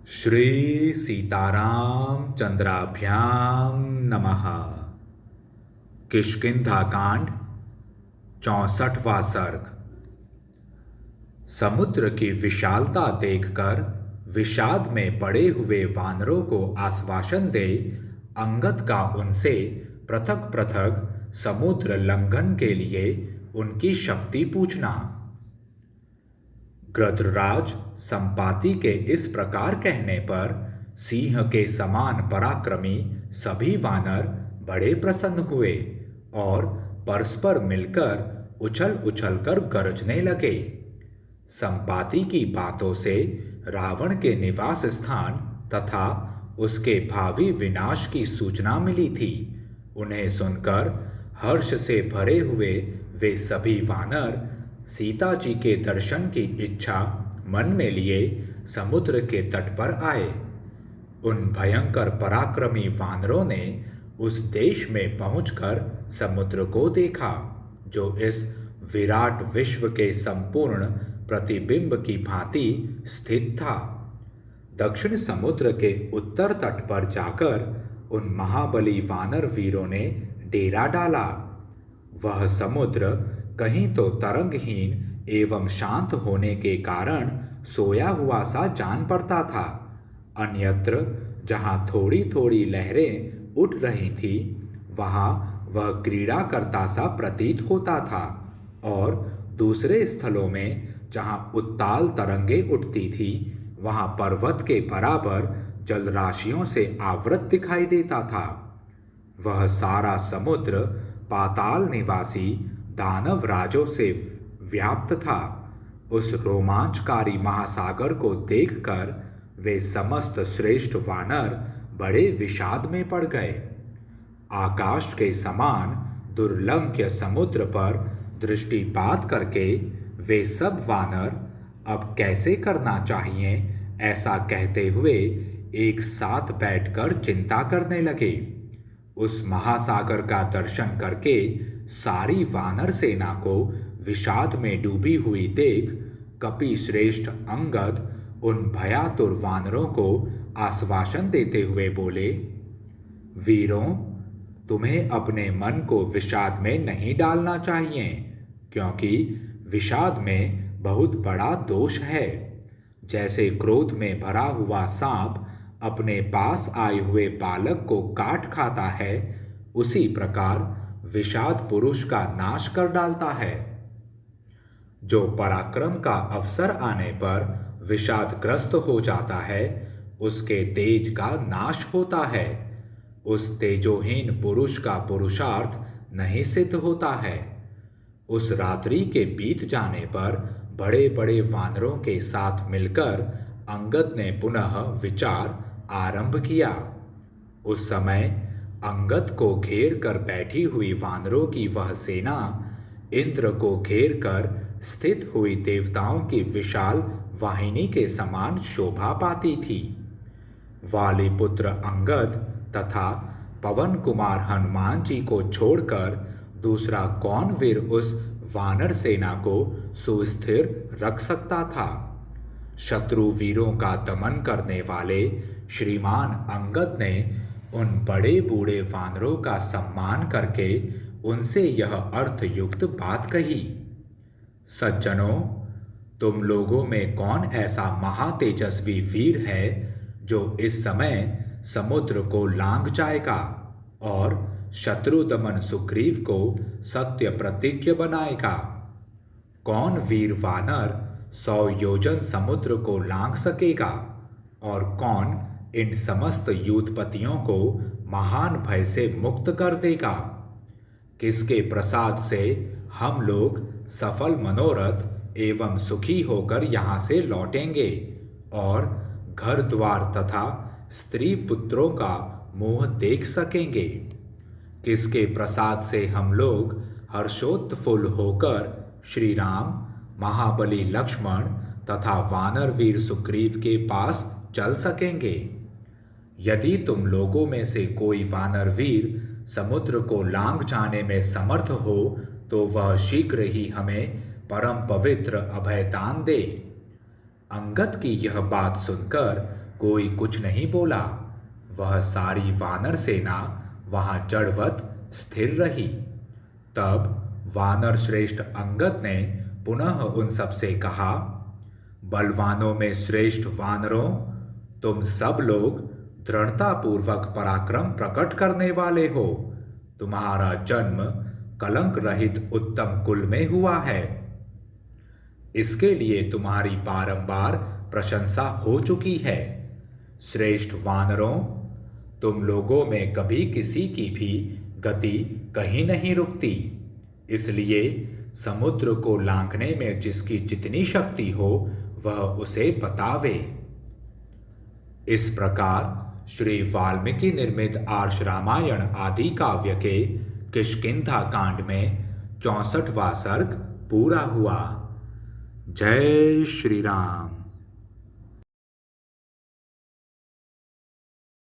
श्री सीताराम चंद्राभ्याम नमः। किष्किंधा कांड 64वां सर्ग। समुद्र की विशालता देखकर विषाद में पड़े हुए वानरों को आश्वासन दे अंगद का उनसे पृथक पृथक समुद्र लंघन के लिए उनकी शक्ति पूछना। गृध्रराज संपाति के इस प्रकार कहने पर सिंह के समान पराक्रमी सभी वानर बड़े प्रसन्न हुए और परस्पर मिलकर उछल उछल कर गरजने लगे। संपाति की बातों से रावण के निवास स्थान तथा उसके भावी विनाश की सूचना मिली थी। उन्हें सुनकर हर्ष से भरे हुए वे सभी वानर सीता जी के दर्शन की इच्छा मन में लिए समुद्र के तट पर आए। उन भयंकर पराक्रमी वानरों ने उस देश में पहुंचकर समुद्र को देखा, जो इस विराट विश्व के संपूर्ण प्रतिबिंब की भांति स्थित था। दक्षिण समुद्र के उत्तर तट पर जाकर उन महाबली वानर वीरों ने डेरा डाला। वह समुद्र कहीं तो तरंगहीन एवं शांत होने के कारण सोया हुआ सा जान पड़ता था, अन्यत्र जहां थोड़ी थोड़ी लहरें उठ रही थी वहां वह क्रीड़ा करता सा प्रतीत होता था, और दूसरे स्थलों में जहां उत्ताल तरंगें उठती थी वहां पर्वत के बराबर जलराशियों से आवृत दिखाई देता था। वह सारा समुद्र पाताल निवासी दानव राजों से व्याप्त था। उस रोमांचकारी महासागर को देखकर वे समस्त श्रेष्ठ वानर बड़े विषाद में पड़ गए। आकाश के समान दुर्लंघ्य समुद्र पर दृष्टिपात करके वे सब वानर अब कैसे करना चाहिए ऐसा कहते हुए एक साथ बैठकर चिंता करने लगे। उस महासागर का दर्शन करके सारी वानर सेना को विषाद में डूबी हुई देख कपि श्रेष्ठ अंगद उन भयातुर वानरों को आश्वासन देते हुए बोले, वीरों, तुम्हें अपने मन को विषाद में नहीं डालना चाहिए, क्योंकि विषाद में बहुत बड़ा दोष है। जैसे क्रोध में भरा हुआ सांप अपने पास आए हुए बालक को काट खाता है, उसी प्रकार विषाद पुरुष का नाश कर डालता है। जो पराक्रम का अवसर आने पर विषादग्रस्त हो जाता है, उसके तेज का नाश होता है। उस तेजोहीन पुरुष का पुरुषार्थ नहीं सिद्ध होता है। उस रात्रि के बीत जाने पर बड़े बड़े वानरों के साथ मिलकर अंगद ने पुनः विचार आरंभ किया। उस समय अंगद को घेर कर बैठी हुई वानरों की वह सेना इंद्र को घेर कर स्थित हुई देवताओं की विशाल वाहिनी के समान शोभा पाती थी। वालिपुत्र अंगद तथा पवन कुमार हनुमान जी को छोड़कर दूसरा कौन वीर उस वानर सेना को सुस्थिर रख सकता था। शत्रु वीरों का दमन करने वाले श्रीमान अंगद ने उन बड़े बूढ़े वानरों का सम्मान करके उनसे यह अर्थयुक्त बात कही, सज्जनों, तुम लोगों में कौन ऐसा महातेजस्वी वीर है जो इस समय समुद्र को लांघ जाएगा और शत्रु दमन सुग्रीव को सत्य प्रतिज्ञ बनाएगा। कौन वीर वानर 100 योजन समुद्र को लांघ सकेगा और कौन इन समस्त यूथपतियों को महान भय से मुक्त कर देगा। किसके प्रसाद से हम लोग सफल मनोरथ एवं सुखी होकर यहाँ से लौटेंगे और घर द्वार तथा स्त्री पुत्रों का मुंह देख सकेंगे। किसके प्रसाद से हम लोग हर्षोत्फुल्ल होकर श्री राम, महाबली लक्ष्मण तथा वानर वीर सुग्रीव के पास चल सकेंगे। यदि तुम लोगों में से कोई वानर वीर समुद्र को लांघ जाने में समर्थ हो तो वह शीघ्र ही हमें परम पवित्र अभयदान दे। अंगद की यह बात सुनकर कोई कुछ नहीं बोला। वह सारी वानर सेना वहां जड़वत स्थिर रही। तब वानर श्रेष्ठ अंगद ने पुनः उन सब से कहा, बलवानों में श्रेष्ठ वानरों, तुम सब लोग दृढ़तापूर्वक पराक्रम प्रकट करने वाले हो। तुम्हारा जन्म कलंक रहित उत्तम कुल में हुआ है। इसके लिए तुम्हारी बारंबार प्रशंसा हो चुकी है। श्रेष्ठ वानरों, तुम लोगों में कभी किसी की भी गति कहीं नहीं रुकती। इसलिए समुद्र को लांघने में जिसकी जितनी शक्ति हो वह उसे बतावे। इस प्रकार श्री वाल्मीकि निर्मित आर्ष रामायण आदि काव्य के किष्किंधा कांड में 64वां सर्ग पूरा हुआ। जय श्री राम।